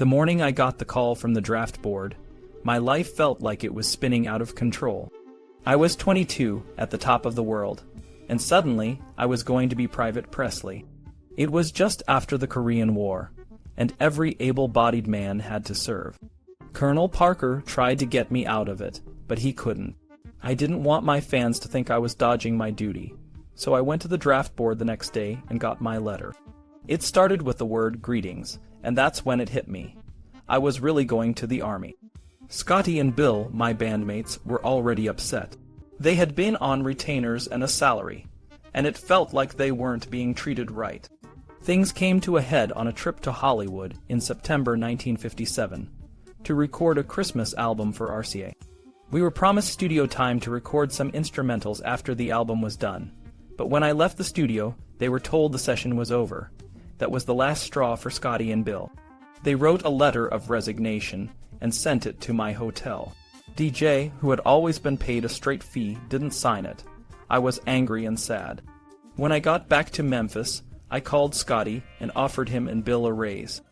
The morning I got the call from the draft board, my life felt like it was spinning out of control. I was 22, at the top of the world, and suddenly I was going to be Private Presley. It was just after the Korean War, and every able-bodied man had to serve. Colonel Parker tried to get me out of it, but he couldn't. I didn't want my fans to think I was dodging my duty, so I went to the draft board the next day and got my letter. It started with the word greetings, and that's when it hit me. I was really going to the Army. Scotty and Bill, my bandmates, were already upset. They had been on retainers and a salary, and it felt like they weren't being treated right. Things came to a head on a trip to Hollywood in September 1957 to record a Christmas album for RCA. We were promised studio time to record some instrumentals after the album was done, but when I left the studio, they were told the session was over. That was the last straw for Scotty and Bill. They wrote a letter of resignation and sent it to my hotel. DJ, who had always been paid a straight fee, didn't sign it. I was angry and sad. When I got back to Memphis, I called Scotty and offered him and Bill a raise.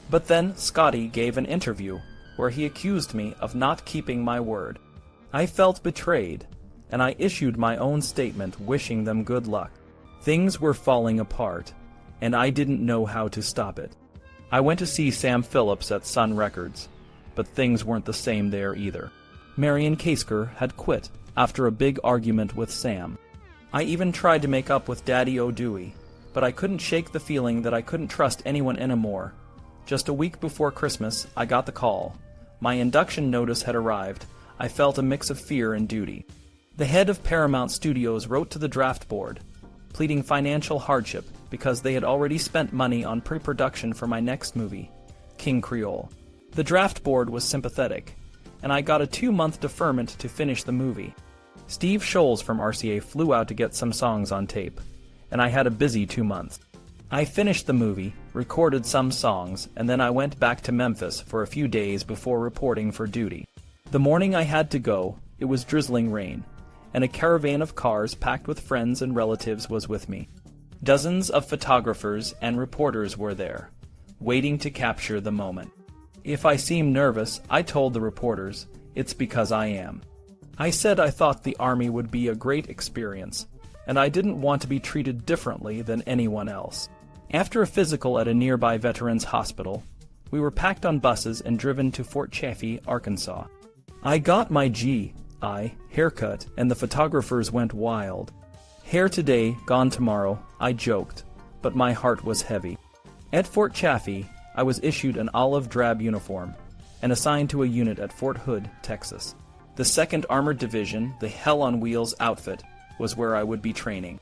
But then Scotty gave an interview where he accused me of not keeping my word. I felt betrayed, and I issued my own statement wishing them good luck. Things were falling apart, and I didn't know how to stop it. I went to see Sam Phillips at Sun Records, but things weren't the same there either. Marion Kasker had quit after a big argument with Sam. I even tried to make up with Daddy O'Dewey, but I couldn't shake the feeling that I couldn't trust anyone anymore. Just a week before Christmas, I got the call. My induction notice had arrived. I felt a mix of fear and duty. The head of Paramount Studios wrote to the draft board, pleading financial hardship because they had already spent money on pre-production for my next movie, King Creole. The draft board was sympathetic, and I got a 2-month deferment to finish the movie. Steve Scholes from RCA flew out to get some songs on tape, and I had a busy 2 months. I finished the movie, recorded some songs, and then I went back to Memphis for a few days before reporting for duty. The morning I had to go, it was drizzling rain, and a caravan of cars packed with friends and relatives was with me. Dozens of photographers and reporters were there, waiting to capture the moment. If I seemed nervous, I told the reporters, it's because I am. I said I thought the Army would be a great experience, and I didn't want to be treated differently than anyone else. After a physical at a nearby veterans hospital, we were packed on buses and driven to Fort Chaffee, Arkansas. I got my G.I. haircut, and the photographers went wild. Hair today, gone tomorrow, I joked, but my heart was heavy. At Fort Chaffee, I was issued an olive drab uniform and assigned to a unit at Fort Hood, Texas. The 2nd Armored Division, the Hell on Wheels outfit, was where I would be training.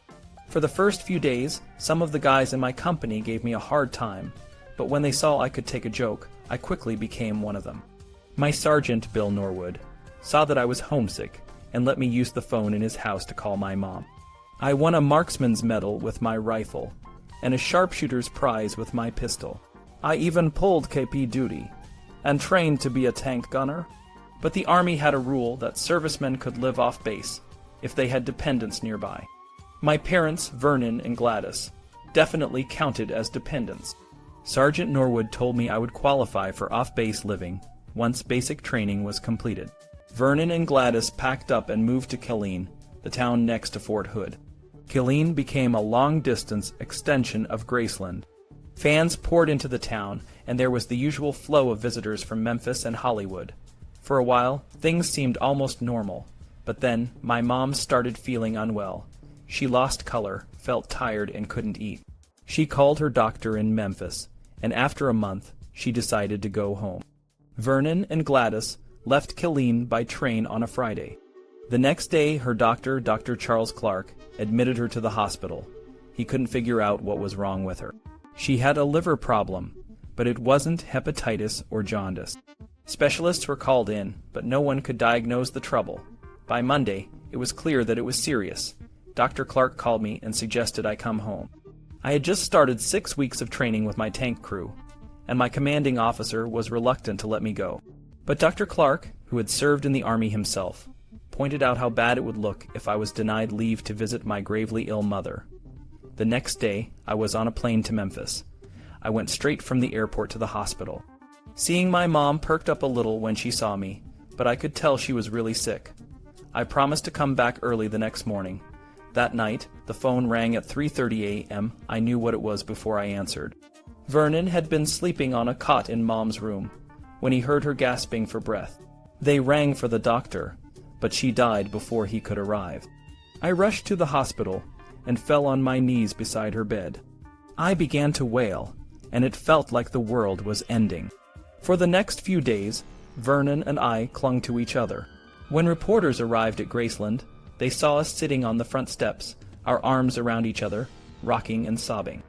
For the first few days, some of the guys in my company gave me a hard time, but when they saw I could take a joke, I quickly became one of them. My sergeant, Bill Norwood, saw that I was homesick and let me use the phone in his house to call my mom. I won a marksman's medal with my rifle and a sharpshooter's prize with my pistol. I even pulled KP duty and trained to be a tank gunner. But the Army had a rule that servicemen could live off base if they had dependents nearby. My parents, Vernon and Gladys, definitely counted as dependents. Sergeant Norwood told me I would qualify for off-base living once basic training was completed. Vernon and Gladys packed up and moved to Killeen, the town next to Fort Hood. Killeen became a long-distance extension of Graceland. Fans poured into the town, and there was the usual flow of visitors from Memphis and Hollywood. For a while, things seemed almost normal, but then my mom started feeling unwell. She lost color, felt tired, and couldn't eat. She called her doctor in Memphis, and after a month, she decided to go home. Vernon and Gladys left Killeen by train on a Friday. The next day, her doctor, Dr. Charles Clark, admitted her to the hospital. He couldn't figure out what was wrong with her. She had a liver problem, but it wasn't hepatitis or jaundice. Specialists were called in, but no one could diagnose the trouble. By Monday, it was clear that it was serious. Dr. Clark called me and suggested I come home. I had just started 6 weeks of training with my tank crew, and my commanding officer was reluctant to let me go. But Dr. Clark, who had served in the Army himself, pointed out how bad it would look if I was denied leave to visit my gravely ill mother. The next day, I was on a plane to Memphis. I went straight from the airport to the hospital. Seeing my mom perked up a little when she saw me, but I could tell she was really sick. I promised to come back early the next morning. That night, the phone rang at 3:30 a.m. I knew what it was before I answered. Vernon had been sleeping on a cot in Mom's room when he heard her gasping for breath. They rang for the doctor, but she died before he could arrive. I rushed to the hospital and fell on my knees beside her bed. I began to wail, and it felt like the world was ending. For the next few days, Vernon and I clung to each other. When reporters arrived at Graceland, they saw us sitting on the front steps, our arms around each other, rocking and sobbing.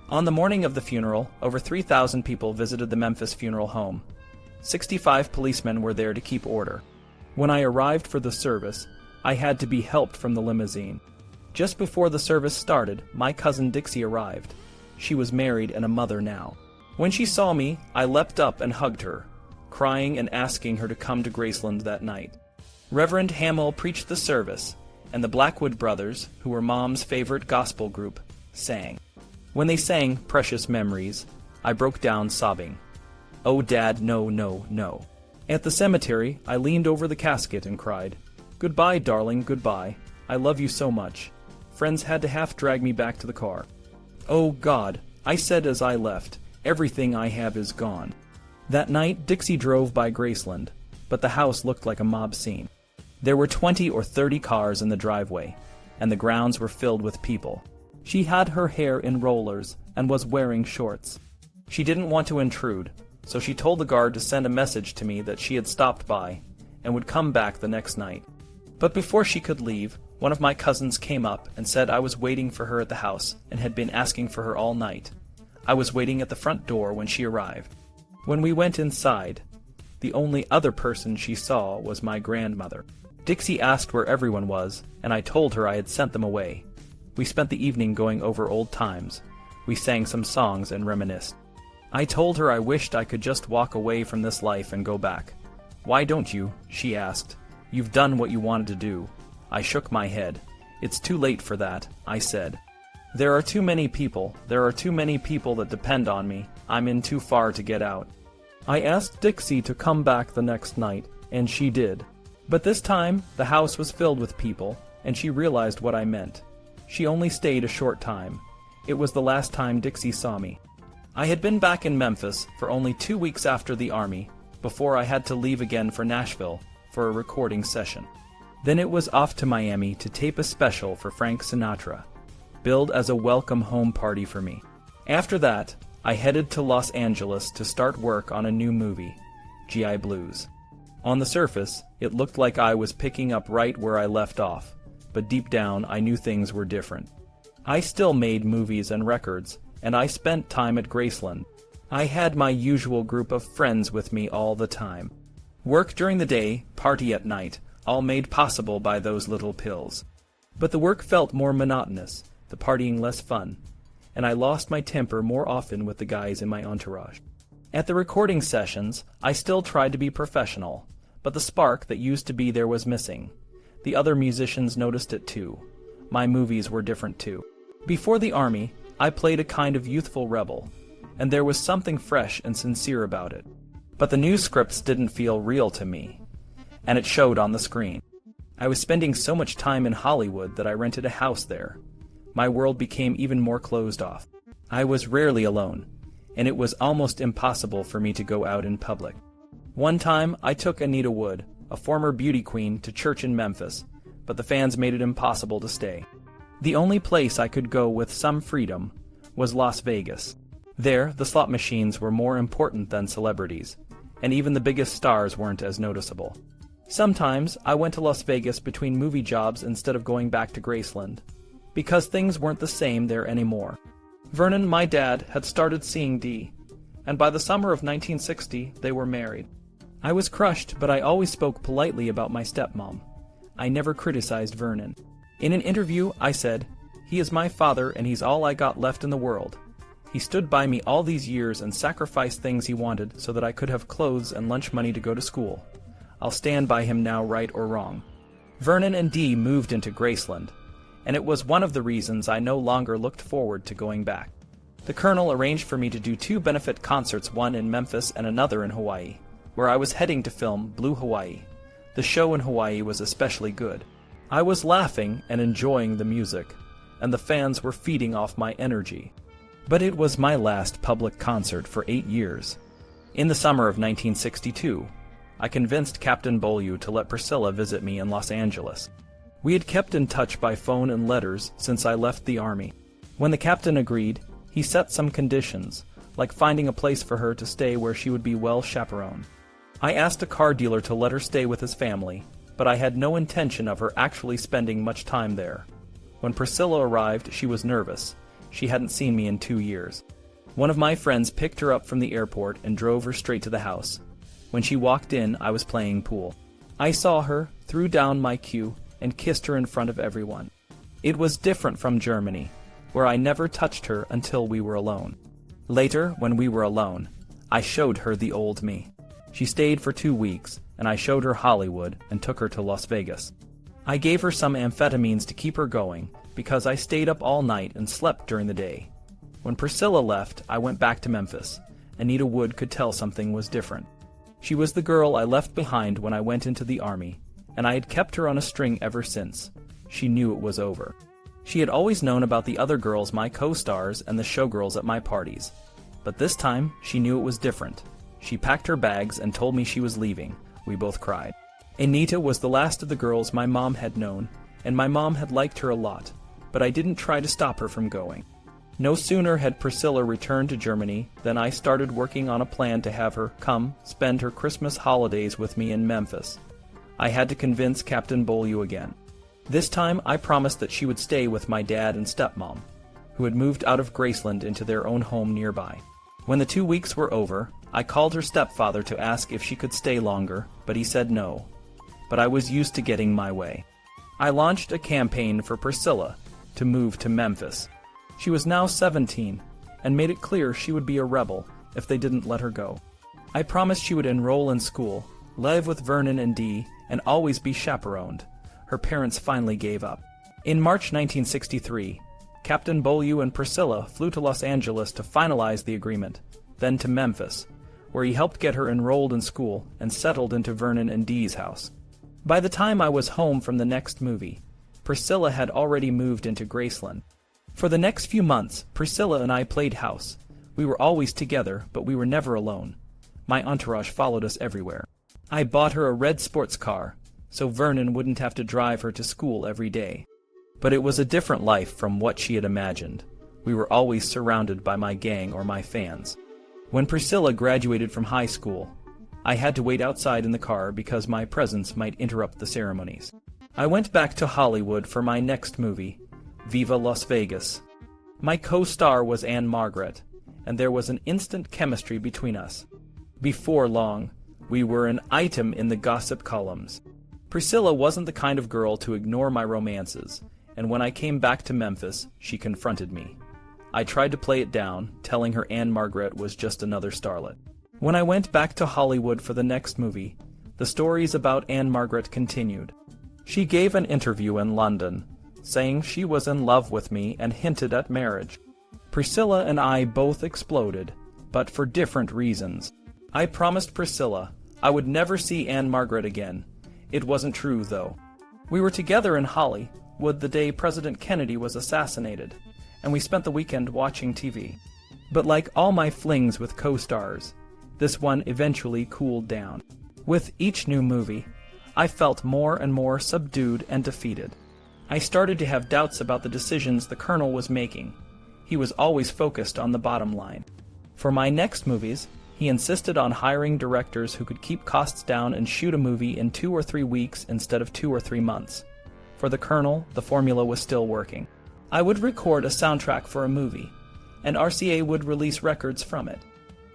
On the morning of the funeral, over 3,000 people visited the Memphis funeral home. 65 policemen were there to keep order. When I arrived for the service, I had to be helped from the limousine. Just before the service started, my cousin Dixie arrived. She was married and a mother now. When she saw me, I leapt up and hugged her, crying and asking her to come to Graceland that night. Reverend Hamill preached the service, and the Blackwood Brothers, who were Mom's favorite gospel group, sang. When they sang Precious Memories, I broke down sobbing. Oh, Dad, no, no, no. At the cemetery, I leaned over the casket and cried, Goodbye, darling, goodbye. I love you so much. Friends had to half drag me back to the car. Oh, God, I said as I left, everything I have is gone. That night, Dixie drove by Graceland, but the house looked like a mob scene. There were 20 or 30 cars in the driveway, and the grounds were filled with people. She had her hair in rollers and was wearing shorts. She didn't want to intrude, so she told the guard to send a message to me that she had stopped by and would come back the next night. But before she could leave, one of my cousins came up and said I was waiting for her at the house and had been asking for her all night. I was waiting at the front door when she arrived. When we went inside, the only other person she saw was my grandmother. Dixie asked where everyone was, and I told her I had sent them away. We spent the evening going over old times. We sang some songs and reminisced. I told her I wished I could just walk away from this life and go back. Why don't you? She asked. You've done what you wanted to do. I shook my head. It's too late for that, I said. There are too many people that depend on me. I'm in too far to get out. I asked Dixie to come back the next night, and she did. But this time, the house was filled with people, and she realized what I meant. She only stayed a short time. It was the last time Dixie saw me. I had been back in Memphis for only 2 weeks after the Army, before I had to leave again for Nashville for a recording session. Then it was off to Miami to tape a special for Frank Sinatra, billed as a welcome home party for me. After that, I headed to Los Angeles to start work on a new movie, GI Blues. On the surface, it looked like I was picking up right where I left off, but deep down I knew things were different. I still made movies and records, and I spent time at Graceland. I had my usual group of friends with me all the time. Work during the day, party at night, all made possible by those little pills. But the work felt more monotonous, the partying less fun, and I lost my temper more often with the guys in my entourage. At the recording sessions, I still tried to be professional, but the spark that used to be there was missing. The other musicians noticed it too. My movies were different too. Before the Army, I played a kind of youthful rebel, and there was something fresh and sincere about it. But the new scripts didn't feel real to me, and it showed on the screen. I was spending so much time in Hollywood that I rented a house there. My world became even more closed off. I was rarely alone, and it was almost impossible for me to go out in public. One time, I took Anita Wood, a former beauty queen, to church in Memphis, but the fans made it impossible to stay. The only place I could go with some freedom was Las Vegas. There, the slot machines were more important than celebrities, and even the biggest stars weren't as noticeable. Sometimes, I went to Las Vegas between movie jobs instead of going back to Graceland, because things weren't the same there anymore. Vernon, my dad, had started seeing Dee, and by the summer of 1960, they were married. I was crushed, but I always spoke politely about my stepmom. I never criticized Vernon. In an interview, I said, "He is my father and he's all I got left in the world. He stood by me all these years and sacrificed things he wanted so that I could have clothes and lunch money to go to school. I'll stand by him now, right or wrong." Vernon and Dee moved into Graceland, and it was one of the reasons I no longer looked forward to going back. The Colonel arranged for me to do 2 benefit concerts, one in Memphis and another in Hawaii, where I was heading to film Blue Hawaii. The show in Hawaii was especially good. I was laughing and enjoying the music, and the fans were feeding off my energy. But it was my last public concert for 8 years. In the summer of 1962, I convinced Captain Beaulieu to let Priscilla visit me in Los Angeles. We had kept in touch by phone and letters since I left the Army. When the captain agreed, he set some conditions, like finding a place for her to stay where she would be well chaperoned. I asked a car dealer to let her stay with his family, but I had no intention of her actually spending much time there. When Priscilla arrived, she was nervous. She hadn't seen me in 2 years. One of my friends picked her up from the airport and drove her straight to the house. When she walked in, I was playing pool. I saw her, threw down my cue, and kissed her in front of everyone. It was different from Germany, where I never touched her until we were alone. Later, when we were alone, I showed her the old me. She stayed for 2 weeks, and I showed her Hollywood and took her to Las Vegas. I gave her some amphetamines to keep her going, because I stayed up all night and slept during the day. When Priscilla left, I went back to Memphis. Anita Wood could tell something was different. She was the girl I left behind when I went into the Army, and I had kept her on a string ever since. She knew it was over. She had always known about the other girls, my co-stars, and the showgirls at my parties. But this time, she knew it was different. She packed her bags and told me she was leaving. We both cried. Anita was the last of the girls my mom had known, and my mom had liked her a lot, but I didn't try to stop her from going. No sooner had Priscilla returned to Germany than I started working on a plan to have her come spend her Christmas holidays with me in Memphis. I had to convince Captain Beaulieu again. This time I promised that she would stay with my dad and stepmom, who had moved out of Graceland into their own home nearby. When the 2 weeks were over, I called her stepfather to ask if she could stay longer, but he said no. But I was used to getting my way. I launched a campaign for Priscilla to move to Memphis. She was now 17, and made it clear she would be a rebel if they didn't let her go. I promised she would enroll in school, live with Vernon and Dee, and always be chaperoned. Her parents finally gave up. In March 1963, Captain Beaulieu and Priscilla flew to Los Angeles to finalize the agreement, then to Memphis, where he helped get her enrolled in school and settled into Vernon and Dee's house. By the time I was home from the next movie, Priscilla had already moved into Graceland. For the next few months, Priscilla and I played house. We were always together, but we were never alone. My entourage followed us everywhere. I bought her a red sports car, so Vernon wouldn't have to drive her to school every day. But it was a different life from what she had imagined. We were always surrounded by my gang or my fans. When Priscilla graduated from high school, I had to wait outside in the car because my presence might interrupt the ceremonies. I went back to Hollywood for my next movie, Viva Las Vegas. My co-star was Anne Margaret, and there was an instant chemistry between us. Before long, we were an item in the gossip columns. Priscilla wasn't the kind of girl to ignore my romances, and when I came back to Memphis, she confronted me. I tried to play it down, telling her Anne Margaret was just another starlet. When I went back to Hollywood for the next movie, the stories about Anne Margaret continued. She gave an interview in London, saying she was in love with me and hinted at marriage. Priscilla and I both exploded, but for different reasons. I promised Priscilla I would never see Anne Margaret again. It wasn't true, though. We were together in Hollywood the day President Kennedy was assassinated, and we spent the weekend watching TV. But like all my flings with co-stars, this one eventually cooled down. With each new movie, I felt more and more subdued and defeated. I started to have doubts about the decisions the Colonel was making. He was always focused on the bottom line. For my next movies, he insisted on hiring directors who could keep costs down and shoot a movie in 2 or 3 weeks instead of 2 or 3 months. For the Colonel, the formula was still working. I would record a soundtrack for a movie, and RCA would release records from it.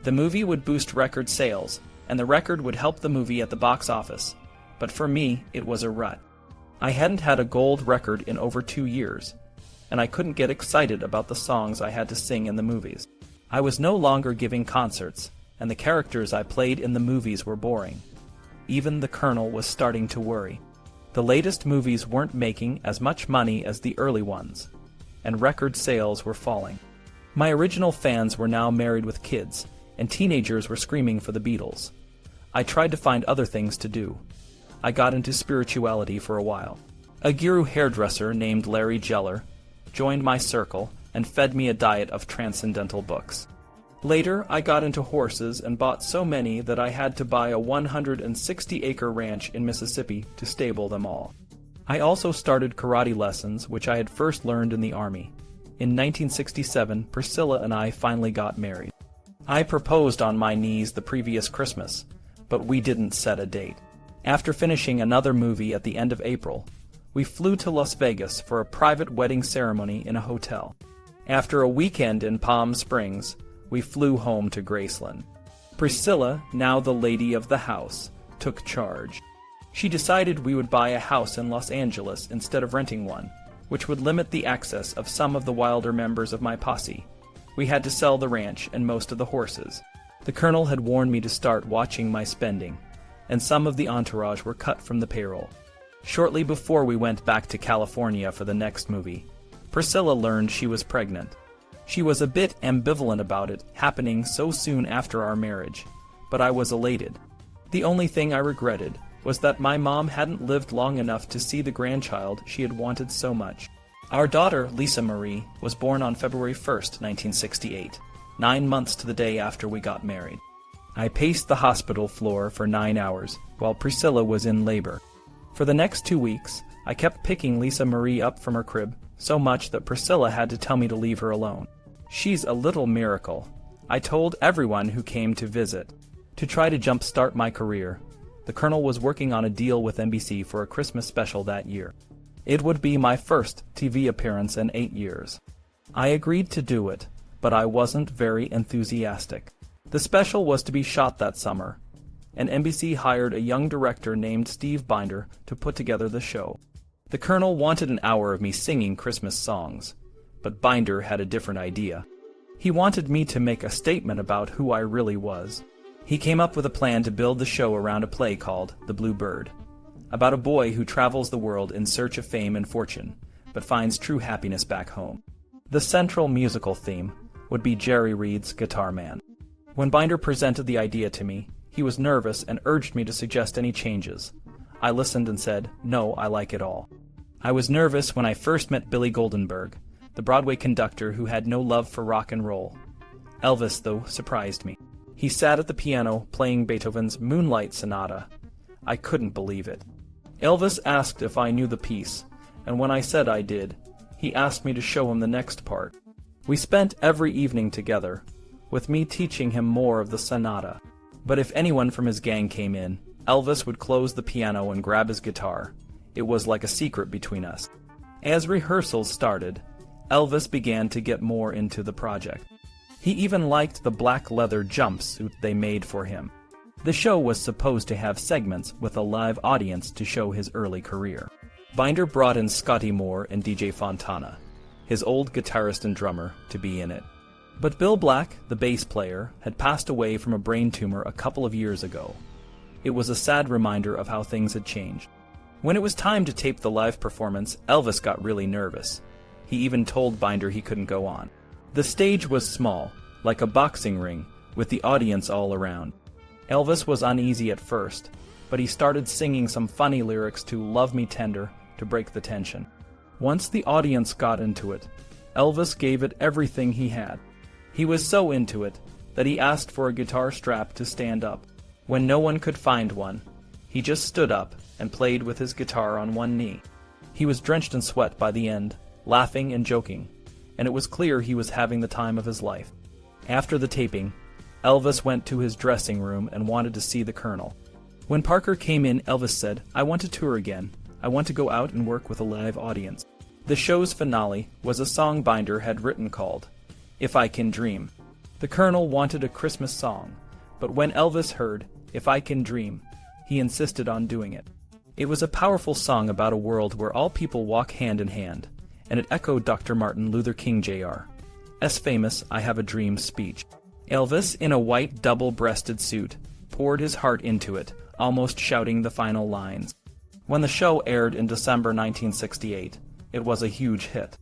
The movie would boost record sales, and the record would help the movie at the box office. But for me, it was a rut. I hadn't had a gold record in over 2 years, and I couldn't get excited about the songs I had to sing in the movies. I was no longer giving concerts, and the characters I played in the movies were boring. Even the Colonel was starting to worry. The latest movies weren't making as much money as the early ones, and record sales were falling. My original fans were now married with kids, and teenagers were screaming for the Beatles. I tried to find other things to do. I got into spirituality for a while. A guru hairdresser named Larry Geller joined my circle and fed me a diet of transcendental books. Later, I got into horses and bought so many that I had to buy a 160-acre ranch in Mississippi to stable them all. I also started karate lessons, which I had first learned in the Army. In 1967, Priscilla and I finally got married. I proposed on my knees the previous Christmas, but we didn't set a date. After finishing another movie at the end of April, we flew to Las Vegas for a private wedding ceremony in a hotel. After a weekend in Palm Springs, we flew home to Graceland. Priscilla, now the lady of the house, took charge. She decided we would buy a house in Los Angeles instead of renting one, which would limit the access of some of the wilder members of my posse. We had to sell the ranch and most of the horses. The colonel had warned me to start watching my spending, and some of the entourage were cut from the payroll. Shortly before we went back to California for the next movie, Priscilla learned she was pregnant. She was a bit ambivalent about it happening so soon after our marriage, but I was elated. The only thing I regretted was that my mom hadn't lived long enough to see the grandchild she had wanted so much. Our daughter, Lisa Marie, was born on February 1st, 1968, 9 months to the day after we got married. I paced the hospital floor for 9 hours while Priscilla was in labor. For the next 2 weeks, I kept picking Lisa Marie up from her crib so much that Priscilla had to tell me to leave her alone. She's a little miracle, I told everyone who came to visit. To try to jumpstart my career, the colonel was working on a deal with NBC for a Christmas special that year. It would be my first TV appearance in 8 years. I agreed to do it, but I wasn't very enthusiastic. The special was to be shot that summer, and NBC hired a young director named Steve Binder to put together the show. The colonel wanted an hour of me singing Christmas songs, but Binder had a different idea. He wanted me to make a statement about who I really was. He came up with a plan to build the show around a play called The Blue Bird, about a boy who travels the world in search of fame and fortune, but finds true happiness back home. The central musical theme would be Jerry Reed's Guitar Man. When Binder presented the idea to me, he was nervous and urged me to suggest any changes. I listened and said, "No, I like it all." I was nervous when I first met Billy Goldenberg, the Broadway conductor who had no love for rock and roll. Elvis, though, surprised me. He sat at the piano playing Beethoven's Moonlight Sonata. I couldn't believe it. Elvis asked if I knew the piece, and when I said I did, he asked me to show him the next part. We spent every evening together, with me teaching him more of the sonata. But if anyone from his gang came in, Elvis would close the piano and grab his guitar. It was like a secret between us. As rehearsals started, Elvis began to get more into the project. He even liked the black leather jumpsuit they made for him. The show was supposed to have segments with a live audience to show his early career. Binder brought in Scotty Moore and DJ Fontana, his old guitarist and drummer, to be in it. But Bill Black, the bass player, had passed away from a brain tumor a couple of years ago. It was a sad reminder of how things had changed. When it was time to tape the live performance, Elvis got really nervous. He even told Binder he couldn't go on. The stage was small, like a boxing ring, with the audience all around. Elvis was uneasy at first, but he started singing some funny lyrics to Love Me Tender to break the tension. Once the audience got into it, Elvis gave it everything he had. He was so into it that he asked for a guitar strap to stand up. When no one could find one, he just stood up and played with his guitar on one knee. He was drenched in sweat by the end, laughing and joking, and it was clear he was having the time of his life. After the taping, Elvis went to his dressing room and wanted to see the colonel. When Parker came in, Elvis said, "I want to tour again. I want to go out and work with a live audience." The show's finale was a song Binder had written called If I Can Dream. The colonel wanted a Christmas song, but when Elvis heard If I Can Dream, he insisted on doing it. It was a powerful song about a world where all people walk hand in hand, and it echoed Dr. Martin Luther King Jr.'s famous I Have a Dream speech. Elvis, in a white double-breasted suit, poured his heart into it, almost shouting the final lines. When the show aired in December 1968, it was a huge hit.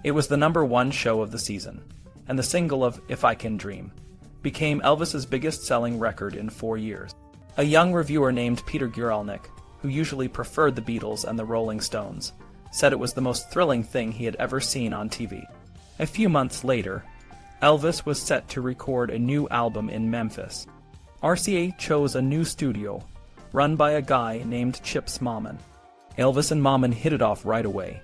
It was the #1 show of the season, and the single of If I Can Dream became Elvis's biggest-selling record in 4 years. A young reviewer named Peter Guralnick, who usually preferred the Beatles and the Rolling Stones, said it was the most thrilling thing he had ever seen on TV. A few months later, Elvis was set to record a new album in Memphis. RCA chose a new studio, run by a guy named Chips Moman. Elvis and Moman hit it off right away,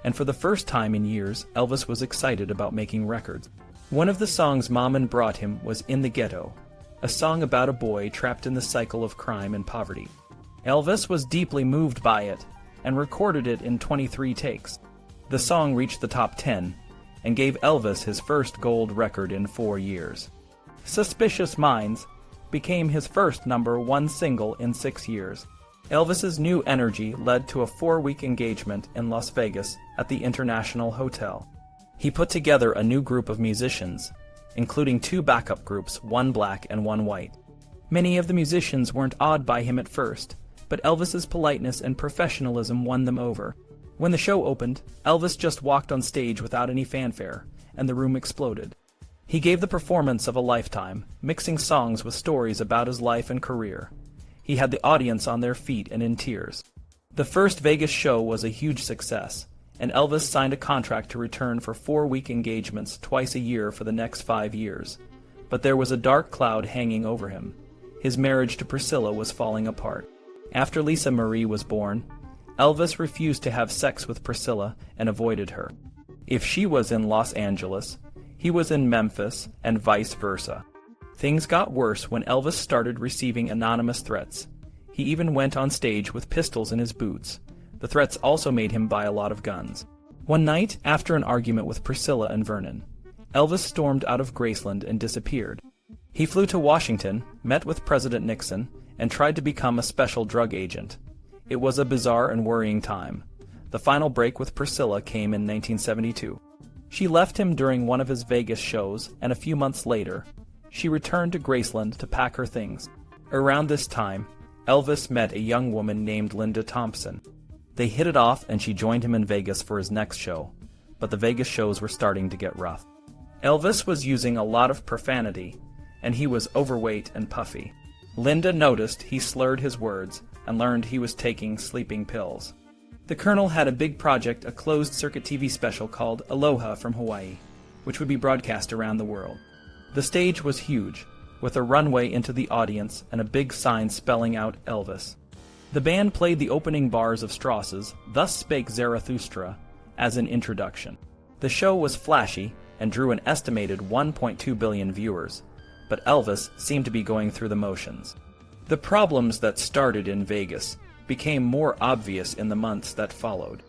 and for the first time in years, Elvis was excited about making records. One of the songs Moman brought him was In the Ghetto, a song about a boy trapped in the cycle of crime and poverty. Elvis was deeply moved by it and recorded it in 23 takes. The song reached the top 10 and gave Elvis his first gold record in 4 years. Suspicious Minds became his first #1 single in 6 years. Elvis's new energy led to a 4-week engagement in Las Vegas at the International Hotel. He put together a new group of musicians, including 2 backup groups, one black and one white. Many of the musicians weren't awed by him at first, but Elvis's politeness and professionalism won them over. When the show opened, Elvis just walked on stage without any fanfare, and the room exploded. He gave the performance of a lifetime, mixing songs with stories about his life and career. He had the audience on their feet and in tears. The first Vegas show was a huge success, and Elvis signed a contract to return for 4-week engagements twice a year for the next 5 years. But there was a dark cloud hanging over him. His marriage to Priscilla was falling apart. After Lisa Marie was born, Elvis refused to have sex with Priscilla and avoided her. If she was in Los Angeles, he was in Memphis, and vice versa. Things got worse when Elvis started receiving anonymous threats. He even went on stage with pistols in his boots. The threats also made him buy a lot of guns. One night, after an argument with Priscilla and Vernon, Elvis stormed out of Graceland and disappeared. He flew to Washington, met with President Nixon, and tried to become a special drug agent. It was a bizarre and worrying time. The final break with Priscilla came in 1972. She left him during one of his Vegas shows, and a few months later, she returned to Graceland to pack her things. Around this time, Elvis met a young woman named Linda Thompson. They hit it off, and she joined him in Vegas for his next show, but the Vegas shows were starting to get rough. Elvis was using a lot of profanity, and he was overweight and puffy. Linda noticed he slurred his words and learned he was taking sleeping pills. The Colonel had a big project, a closed-circuit TV special called Aloha from Hawaii, which would be broadcast around the world. The stage was huge, with a runway into the audience and a big sign spelling out Elvis. The band played the opening bars of Strauss's Thus Spake Zarathustra as an introduction. The show was flashy and drew an estimated 1.2 billion viewers, but Elvis seemed to be going through the motions. The problems that started in Vegas became more obvious in the months that followed.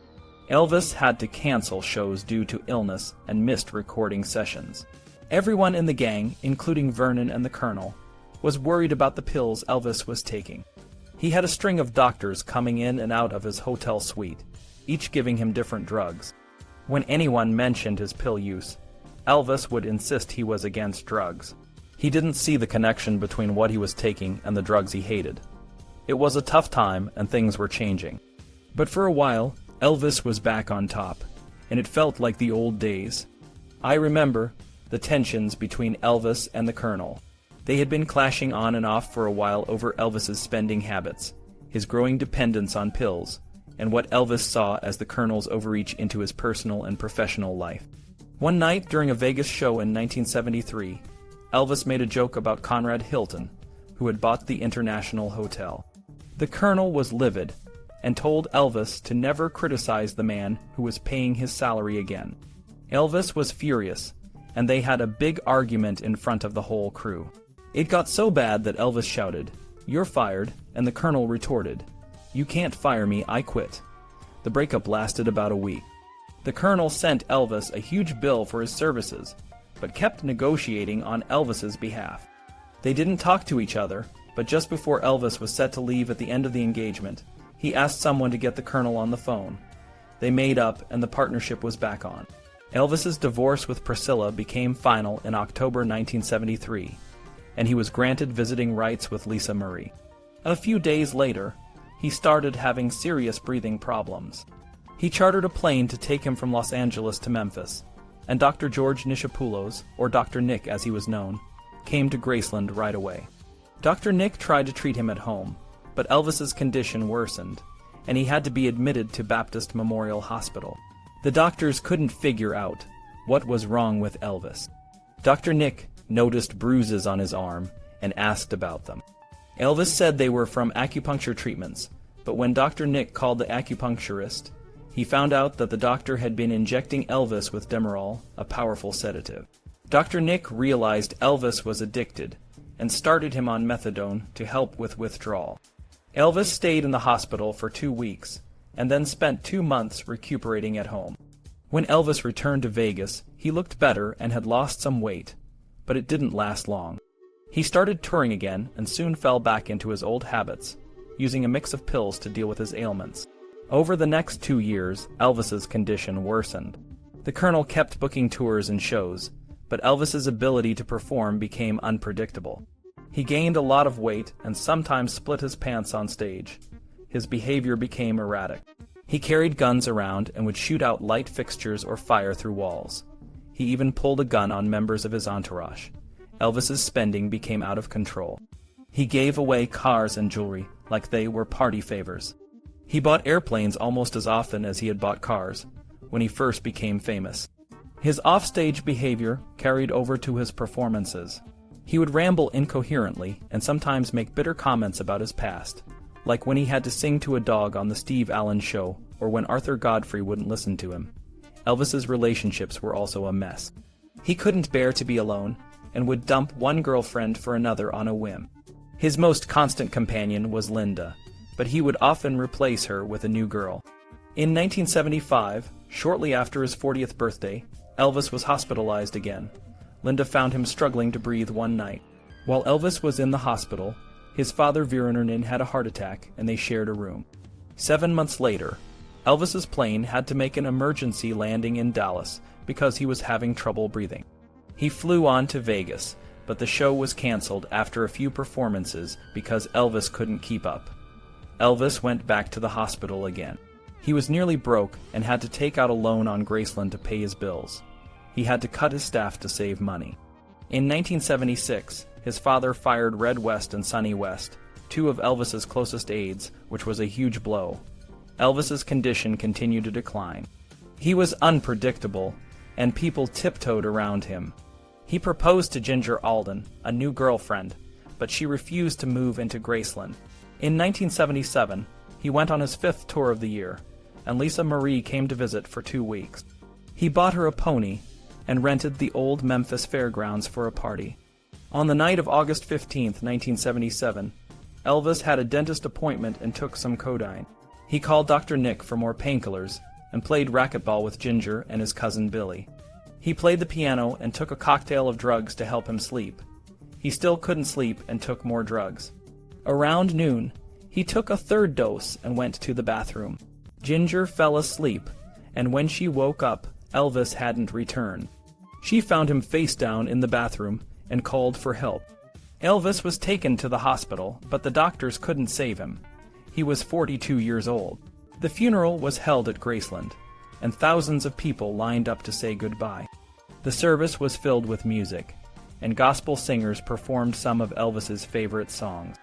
Elvis had to cancel shows due to illness and missed recording sessions. Everyone in the gang, including Vernon and the Colonel, was worried about the pills Elvis was taking. He had a string of doctors coming in and out of his hotel suite, each giving him different drugs. When anyone mentioned his pill use, Elvis would insist he was against drugs. He didn't see the connection between what he was taking and the drugs he hated. It was a tough time, and things were changing. But for a while, Elvis was back on top, and it felt like the old days. I remember the tensions between Elvis and the Colonel. They had been clashing on and off for a while over Elvis's spending habits, his growing dependence on pills, and what Elvis saw as the Colonel's overreach into his personal and professional life. One night during a Vegas show in 1973, Elvis made a joke about Conrad Hilton, who had bought the International Hotel. The Colonel was livid and told Elvis to never criticize the man who was paying his salary again. Elvis was furious, and they had a big argument in front of the whole crew. It got so bad that Elvis shouted, "You're fired," and the Colonel retorted, "You can't fire me, I quit." The breakup lasted about a week. The Colonel sent Elvis a huge bill for his services, but kept negotiating on Elvis's behalf. They didn't talk to each other, but just before Elvis was set to leave at the end of the engagement, he asked someone to get the Colonel on the phone. They made up, and the partnership was back on. Elvis's divorce with Priscilla became final in October 1973, and he was granted visiting rights with Lisa Marie. A few days later, he started having serious breathing problems. He chartered a plane to take him from Los Angeles to Memphis, and Dr. George Nishapoulos, or Dr. Nick as he was known, came to Graceland right away. Dr. Nick tried to treat him at home, but Elvis's condition worsened, and he had to be admitted to Baptist Memorial Hospital. The doctors couldn't figure out what was wrong with Elvis. Dr. Nick noticed bruises on his arm and asked about them. Elvis said they were from acupuncture treatments, but when Dr. Nick called the acupuncturist, he found out that the doctor had been injecting Elvis with Demerol, a powerful sedative. Dr. Nick realized Elvis was addicted and started him on methadone to help with withdrawal. Elvis stayed in the hospital for 2 weeks and then spent 2 months recuperating at home. When Elvis returned to Vegas, he looked better and had lost some weight, but it didn't last long. He started touring again and soon fell back into his old habits, using a mix of pills to deal with his ailments. Over the next 2 years, Elvis's condition worsened. The Colonel kept booking tours and shows, but Elvis's ability to perform became unpredictable. He gained a lot of weight and sometimes split his pants on stage. His behavior became erratic. He carried guns around and would shoot out light fixtures or fire through walls. He even pulled a gun on members of his entourage. Elvis's spending became out of control. He gave away cars and jewelry like they were party favors. He bought airplanes almost as often as he had bought cars when he first became famous. His offstage behavior carried over to his performances. He would ramble incoherently and sometimes make bitter comments about his past, like when he had to sing to a dog on the Steve Allen Show or when Arthur Godfrey wouldn't listen to him. Elvis's relationships were also a mess. He couldn't bear to be alone and would dump one girlfriend for another on a whim. His most constant companion was Linda, but he would often replace her with a new girl. In 1975, shortly after his 40th birthday, Elvis was hospitalized again. Linda found him struggling to breathe one night. While Elvis was in the hospital, his father Viranernin had a heart attack and they shared a room. 7 months later, Elvis's plane had to make an emergency landing in Dallas because he was having trouble breathing. He flew on to Vegas, but the show was canceled after a few performances because Elvis couldn't keep up. Elvis went back to the hospital again. He was nearly broke and had to take out a loan on Graceland to pay his bills. He had to cut his staff to save money. In 1976, his father fired Red West and Sonny West, 2 of Elvis's closest aides, which was a huge blow. Elvis's condition continued to decline. He was unpredictable, and people tiptoed around him. He proposed to Ginger Alden, a new girlfriend, but she refused to move into Graceland. In 1977, he went on his 5th tour of the year, and Lisa Marie came to visit for 2 weeks. He bought her a pony and rented the old Memphis fairgrounds for a party. On the night of August 15, 1977, Elvis had a dentist appointment and took some codeine. He called Dr. Nick for more painkillers and played racquetball with Ginger and his cousin Billy. He played the piano and took a cocktail of drugs to help him sleep. He still couldn't sleep and took more drugs. Around noon, he took a 3rd dose and went to the bathroom. Ginger fell asleep, and when she woke up, Elvis hadn't returned. She found him face down in the bathroom and called for help. Elvis was taken to the hospital, but the doctors couldn't save him. He was 42 years old. The funeral was held at Graceland, and thousands of people lined up to say goodbye. The service was filled with music, and gospel singers performed some of Elvis's favorite songs.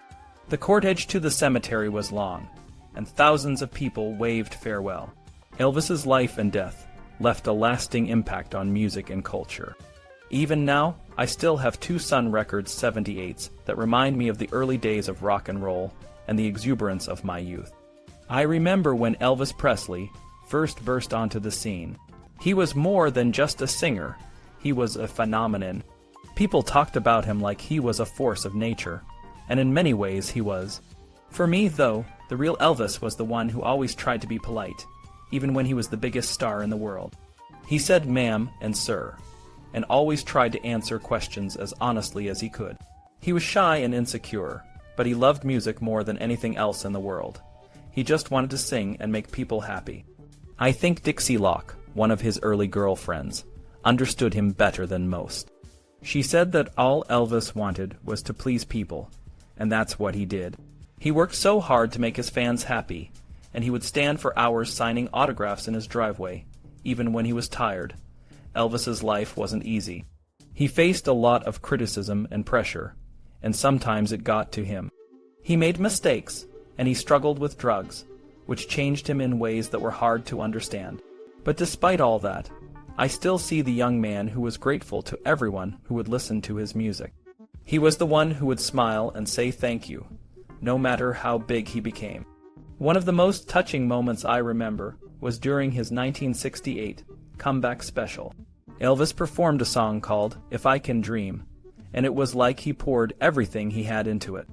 The cortege to the cemetery was long, and thousands of people waved farewell. Elvis's life and death left a lasting impact on music and culture. Even now, I still have 2 Sun Records 78s that remind me of the early days of rock and roll and the exuberance of my youth. I remember when Elvis Presley first burst onto the scene. He was more than just a singer. He was a phenomenon. People talked about him like he was a force of nature, and in many ways he was. For me, though, the real Elvis was the one who always tried to be polite, even when he was the biggest star in the world. He said ma'am and sir, and always tried to answer questions as honestly as he could. He was shy and insecure, but he loved music more than anything else in the world. He just wanted to sing and make people happy. I think Dixie Locke, one of his early girlfriends, understood him better than most. She said that all Elvis wanted was to please people, and that's what he did. He worked so hard to make his fans happy, and he would stand for hours signing autographs in his driveway, even when he was tired. Elvis's life wasn't easy. He faced a lot of criticism and pressure, and sometimes it got to him. He made mistakes, and he struggled with drugs, which changed him in ways that were hard to understand. But despite all that, I still see the young man who was grateful to everyone who would listen to his music. He was the one who would smile and say thank you, no matter how big he became. One of the most touching moments I remember was during his 1968 comeback special. Elvis performed a song called "If I Can Dream," and it was like he poured everything he had into it.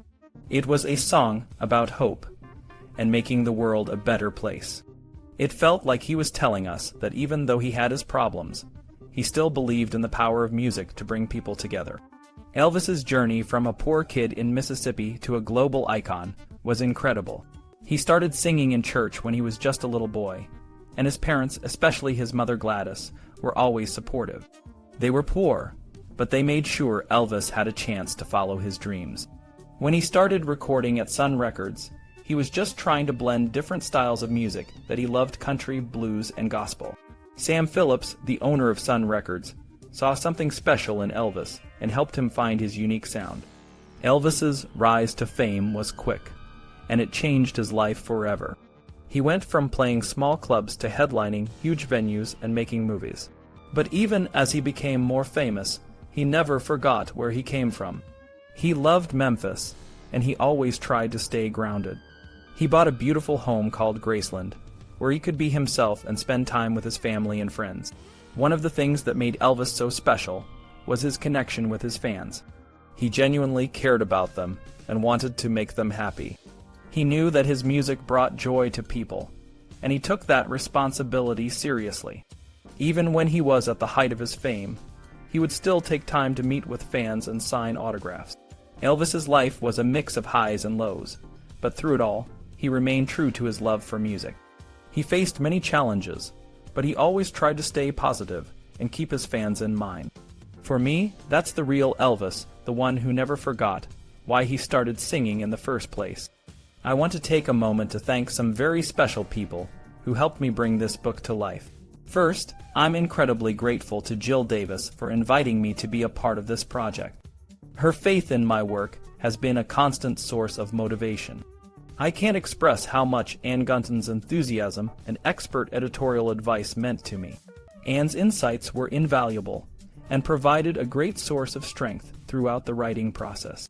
It was a song about hope and making the world a better place. It felt like he was telling us that even though he had his problems, he still believed in the power of music to bring people together. Elvis's journey from a poor kid in Mississippi to a global icon was incredible. He started singing in church when he was just a little boy, and his parents, especially his mother Gladys, were always supportive. They were poor, but they made sure Elvis had a chance to follow his dreams. When he started recording at Sun Records, he was just trying to blend different styles of music that he loved: country, blues, and gospel. Sam Phillips, the owner of Sun Records, saw something special in Elvis and helped him find his unique sound. Elvis's rise to fame was quick, and it changed his life forever. He went from playing small clubs to headlining huge venues and making movies. But even as he became more famous, he never forgot where he came from. He loved Memphis, and he always tried to stay grounded. He bought a beautiful home called Graceland, where he could be himself and spend time with his family and friends. One of the things that made Elvis so special was his connection with his fans. He genuinely cared about them and wanted to make them happy. He knew that his music brought joy to people, and he took that responsibility seriously. Even when he was at the height of his fame, he would still take time to meet with fans and sign autographs. Elvis's life was a mix of highs and lows, but through it all, he remained true to his love for music. He faced many challenges, but he always tried to stay positive and keep his fans in mind. For me, that's the real Elvis, the one who never forgot why he started singing in the first place. I want to take a moment to thank some very special people who helped me bring this book to life. First, I'm incredibly grateful to Jill Davis for inviting me to be a part of this project. Her faith in my work has been a constant source of motivation. I can't express how much Ann Gunton's enthusiasm and expert editorial advice meant to me. Ann's insights were invaluable and provided a great source of strength throughout the writing process.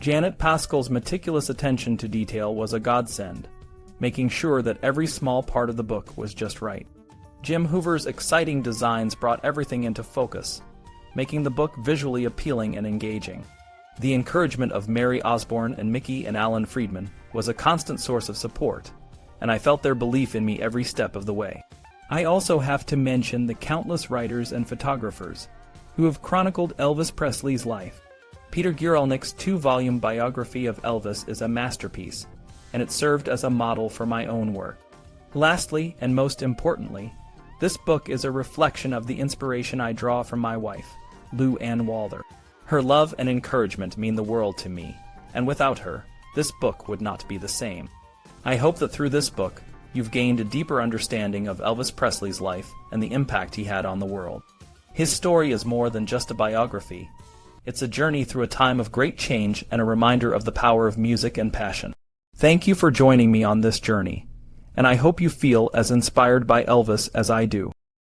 Janet Pascal's meticulous attention to detail was a godsend, making sure that every small part of the book was just right. Jim Hoover's exciting designs brought everything into focus, making the book visually appealing and engaging. The encouragement of Mary Osborne and Mickey and Alan Friedman was a constant source of support, and I felt their belief in me every step of the way. I also have to mention the countless writers and photographers who have chronicled Elvis Presley's life. Peter Guralnick's 2-volume biography of Elvis is a masterpiece, and it served as a model for my own work. Lastly, and most importantly, this book is a reflection of the inspiration I draw from my wife, Lou Ann Walther. Her love and encouragement mean the world to me, and without her, this book would not be the same. I hope that through this book, you've gained a deeper understanding of Elvis Presley's life and the impact he had on the world. His story is more than just a biography. It's a journey through a time of great change and a reminder of the power of music and passion. Thank you for joining me on this journey, and I hope you feel as inspired by Elvis as I do.